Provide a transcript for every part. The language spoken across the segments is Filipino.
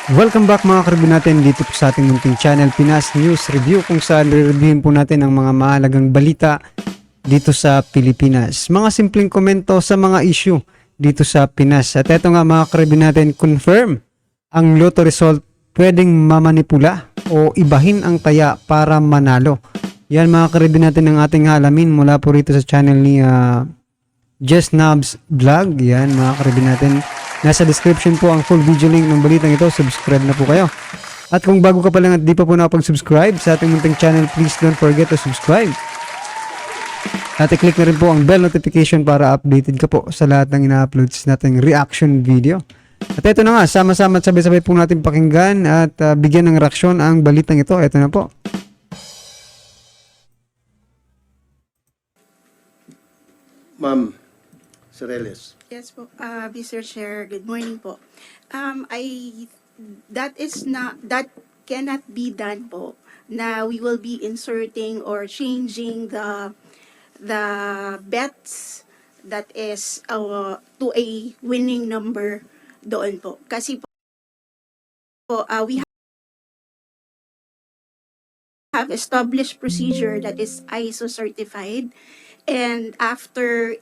Welcome back mga karibin natin dito po sa ating munting channel Pinas News Review, kung saan re-reviewin po natin ang mga mahalagang balita dito sa Pilipinas. Mga simpleng komento sa mga issue dito sa Pinas. At eto nga mga karibin natin, confirm ang lotto result pwedeng mamanipula o ibahin ang taya para manalo. Yan mga karibin natin ang ating halamin mula po rito sa channel ni Jess Nabs Vlog. Yan mga karibin natin. Nasa description po ang full video link ng balitang ito. Subscribe na po kayo. At kung bago ka pa lang at di pa po nakapag-subscribe sa ating munting channel, please don't forget to subscribe. At i-click na rin po ang bell notification para updated ka po sa lahat ng ina-upload nating reaction video. At ito na nga, sama-sama at sabay-sabay po natin pakinggan at bigyan ng reaksyon ang balitang ito. Ito na po. Ma'am Sereles. Yes po, Mr. Chair, good morning po. That cannot be done po, na we will be inserting or changing the bets that is to a winning number doon po. Kasi po, we have established procedure that is ISO certified, and after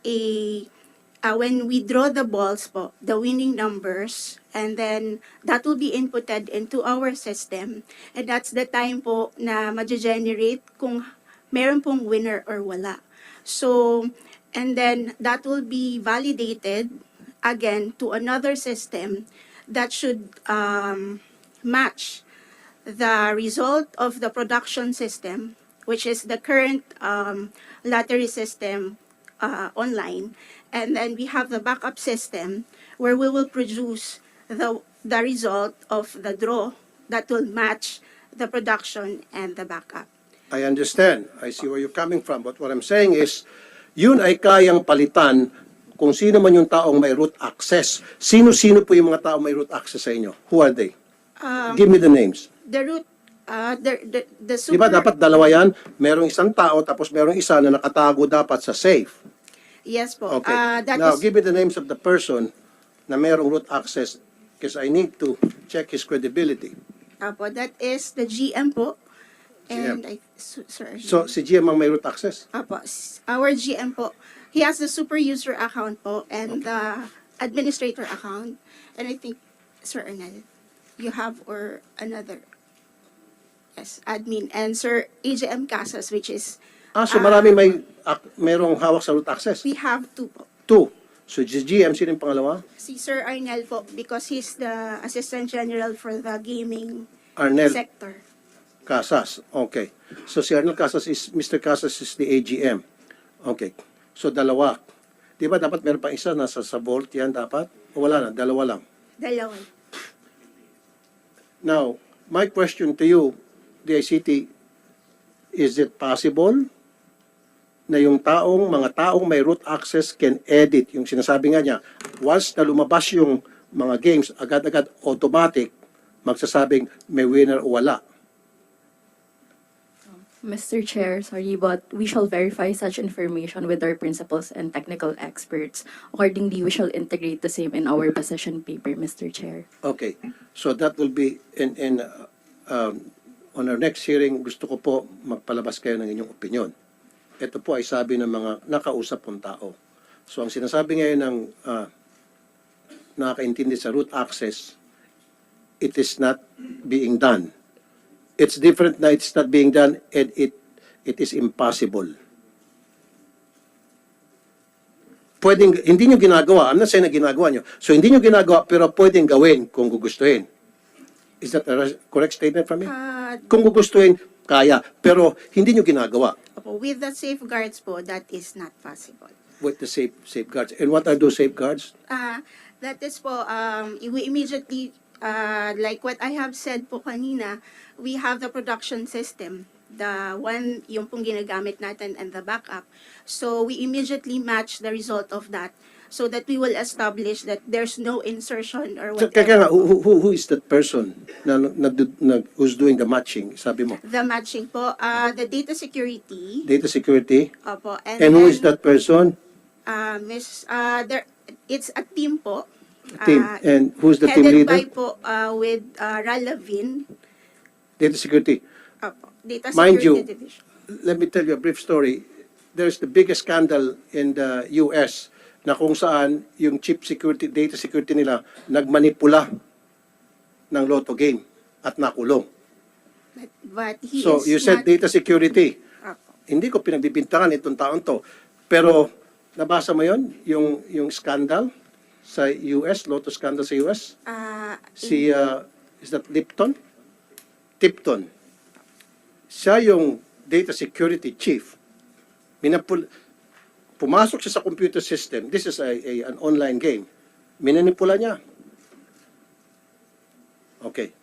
when we draw the balls po, the winning numbers, and then that will be inputted into our system. And that's the time po na ma-generate kung meron pong winner or wala. So, and then that will be validated again to another system that should match the result of the production system, which is the current lottery system online. And then we have the backup system where we will produce the result of the draw that will match the production and the backup. I understand. I see where you're coming from. But what I'm saying is, yun ay kayang palitan kung sino man yung taong may root access. Sino-sino po yung mga taong may root access sa inyo? Who are they? Give me the names. The root, the super... Di ba dapat dalawa yan? Merong isang tao tapos merong isa na nakatago dapat sa safe. Yes po. Okay. That Now, is, give me the names of the person na merong root access because I need to check his credibility. po, that is the GM po. And GM. sorry. So, si GM ang may root access? Apo, our GM po, he has the super user account po and the administrator account. And I think, Sir Arnel, you have or another, yes, admin. And Sir AJM Casas, which is, So marami merong hawak sa root access? we have two po. Two. So, si GM, sino yung pangalawa? Si Sir Arnel po, because he's the Assistant General for the gaming Arnel sector. Casas. Okay. So, si Arnel Casas is, Mr. Casas is the AGM. Okay. So, dalawa. Di ba dapat meron pa isa nasa sa vault yan dapat? O wala na? Dalawa lang. Dalawa. Now, my question to you, DICT, is it possible na yung mga taong may root access can edit, yung sinasabi nga niya, once na lumabas yung mga games, agad-agad automatic, magsasabing may winner o wala. Mr. Chair, sorry, but we shall verify such information with our principals and technical experts. Accordingly, we shall integrate the same in our position paper, Mr. Chair. Okay. So that will be on our next hearing, gusto ko po magpalabas kayo ng inyong opinion. Ito po ay sabi ng mga nakausap pong tao. So ang sinasabi ngayon ng nakakaintindi sa root access, it is not being done. It's different na it's not being done and it is impossible. Pwedeng, hindi nyo ginagawa. I'm not saying na ginagawa nyo. So hindi nyo ginagawa pero pwedeng gawin kung gugustuhin. Is that a correct statement from me? Kung gugustuhin, kaya. Pero hindi nyo ginagawa. With the safeguards po, that is not possible. With the safeguards. And what are those safeguards? That is po, we immediately, like what I have said po kanina, we have the production system, the one yung pong ginagamit natin and the backup. So we immediately match the result of that so that we will establish that there's no insertion or So, whatever. kaya nga, who is that person na who's doing the matching, sabi mo? The matching po, the data security. Data security? Opo, And who is that person? It's a team po. Team. And who's the team Headed leader? by po with Ralavin, Data security. Data Mind Security you, Division. let me tell you a brief story. There's the biggest scandal in the US na kung saan yung chip security, data security nila nagmanipula ng lotto game at nakulong. But he So is you said not, data security. Opo. Hindi ko pinagbibintangan itong taon to. Pero nabasa mo yon yung scandal sa US, lotto scandal sa US? Si, is that Lipton? Tipton. Siya yung data security chief. Pumasok siya sa computer system. This is an online game. Minanipula niya. Okay.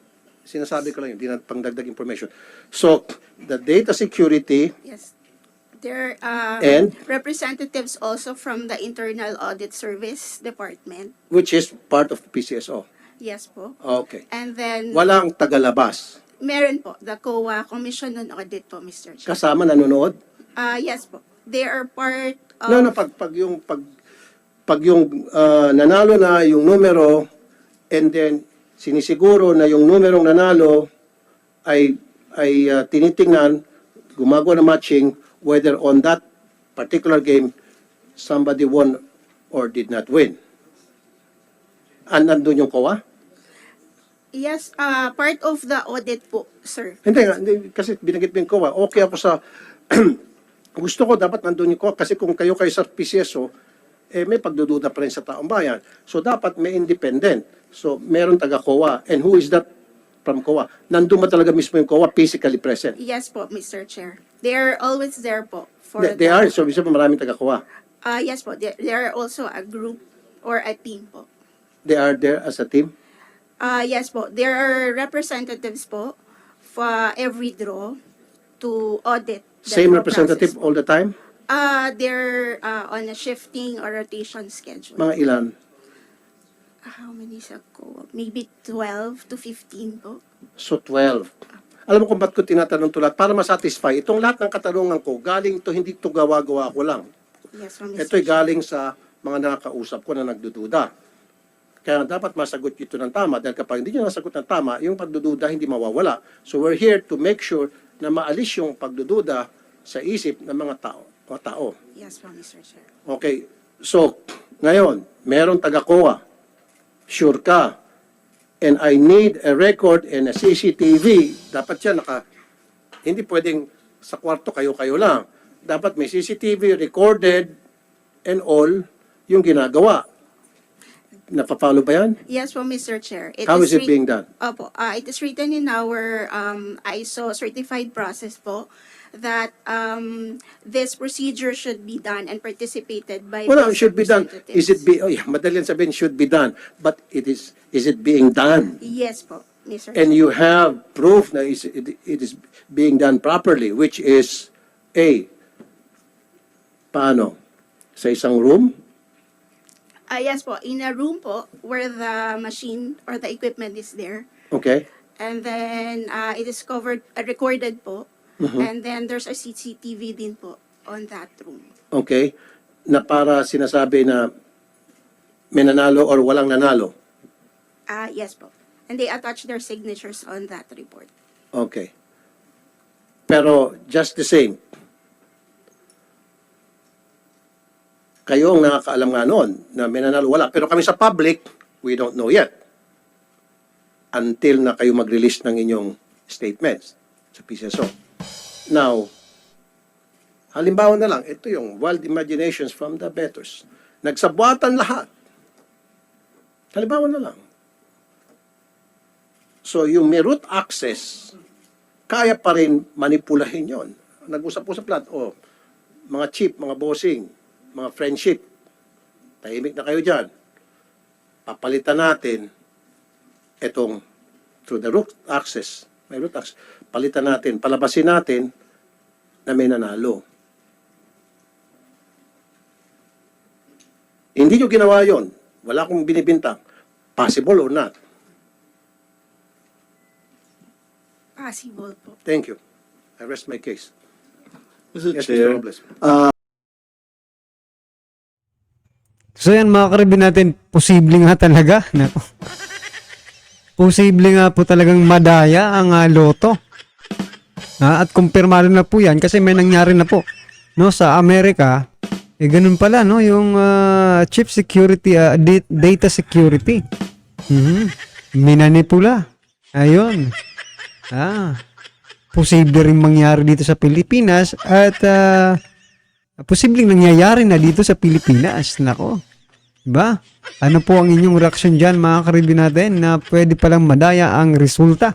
Sinasabi ko lang yun. Hindi na pangdagdag information. So, the data security, Yes. There are And? representatives also from the Internal Audit Service Department. which is part of PCSO. Yes po. Okay. And then, Walang tagalabas. meron po, the COA Commission on Audit po, Mr. Chair. Kasama nanonood. Yes po. They are part of... No, pag yung nanalo na yung numero and then sinisiguro na yung numerong nanalo ay tinitingnan, gumagawa ng matching whether on that particular game somebody won or did not win. And nandun yung COA? Yes, part of the audit po, sir. Hindi, kasi binanggit mo yung COA. Okay ako sa gusto ko dapat nandun yung COA kasi kung kayo sa PCSO, may pagdududa pa rin sa taong bayan. So dapat may independent. So meron taga-COA. And who is that from COA? Nandun ba talaga mismo yung COA physically present? Yes po, Mr. Chair. They are always there po. They are. So bisa pa maraming taga-COA. Yes po, they are also a group or a team po. They are there as a team. Yes po, there are representatives po for every draw to audit the Same draw representative process po. all the time? They're on a shifting or rotation schedule. Mga ilan? How many sa co? Maybe 12 to 15 po. So 12. Alam mo kung ba't ko tinatanong to lahat? Para masatisfy. Itong lahat ng katanungan ko, galing to, hindi to gawa-gawa ko lang. Yes po, Mr. Ito'y galing sa mga nakakausap ko na nagdududa. Kaya dapat masagot ito ng tama dahil kapag hindi nyo nasagot ng tama, yung pagdududa hindi mawawala. So we're here to make sure na maalis yung pagdududa sa isip ng mga tao. Yes po, Mr. Chair. Okay. So, ngayon, meron taga-COA. Sure ka. And I need a record and a CCTV. Dapat yan hindi pwedeng sa kwarto kayo-kayo lang. Dapat may CCTV recorded and all yung ginagawa. Napapalo ba yan? Yes po, Mr. Chair. How is it being done? Opo, it is written in our ISO certified process po that this procedure should be done and participated by Well, those it should be done. Is it madali yan sabihin should be done, but is it being done? Yes po, Mr. And Chair. you have proof that it is being done properly, which is paano? Sa isang room? Yes po, in a room po where the machine or the equipment is there. Okay. And then it is recorded po. And then there's a CCTV din po on that room. Okay. Na para sinasabi na may nanalo or walang nanalo. Yes po. And they attach their signatures on that report. Okay. Pero just the same, kayo ang nakakaalam nga noon na may nanalo wala. Pero kami sa public, we don't know yet. Until na kayo mag-release ng inyong statements sa PCSO. Now, halimbawa na lang, ito yung wild imaginations from the bettors. Nagsabwatan lahat. Halimbawa na lang. So, yung may root access, kaya pa rin manipulahin yon. Nag-usap-usap lahat, mga chief, mga bossing, mga friendship, tahimik na kayo dyan. Papalitan natin itong through the root access, may root access, palitan natin, palabasin natin na may nanalo. Hindi nyo ginawa yon. Wala akong binibintang. Possible or not? Possible po. Thank you. I rest my case. Mr. Yes, Chair, Mr. Robles. So yan mga karibin natin, posible nga talaga. Nako. Posible nga po talagang madaya ang loto. At kumpirmado na po yan kasi may nangyari na po. No, sa Amerika, ganun pala, no, yung chief security, data security. Minanipula. Ayun. Posible rin mangyari dito sa Pilipinas at posibleng nangyayari na dito sa Pilipinas. Nako. Diba? Ano po ang inyong reaksyon dyan mga karibin natin na pwede palang madaya ang resulta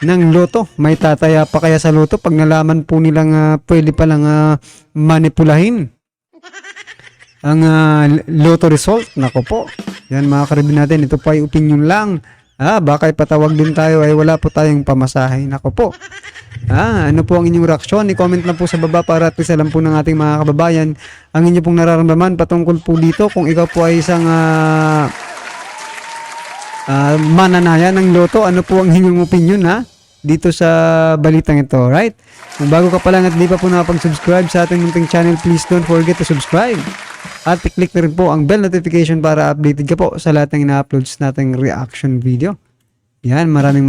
ng loto? May tataya pa kaya sa loto pag nalaman po nilang pwede palang manipulahin ang loto result? Nako po. Yan mga karibin natin. Ito pa ay opinion lang. Baka ipatawag din tayo ay wala po tayong pamasahe. Nako po. Ano po ang inyong reaksyon? I-comment lang po sa baba para at least alam po ng ating mga kababayan ang inyo pong nararamdaman patungkol po dito. Kung ikaw po ay isang mananaya ng loto, ano po ang inyong opinion dito sa balitang ito, right? Kung bago ka pa lang at di pa po nakapag-subscribe sa ating munting channel, please don't forget to subscribe. At i-click na rin po ang bell notification para updated ka po sa lahat ng ina-uploads nating reaction video. Yan, maraming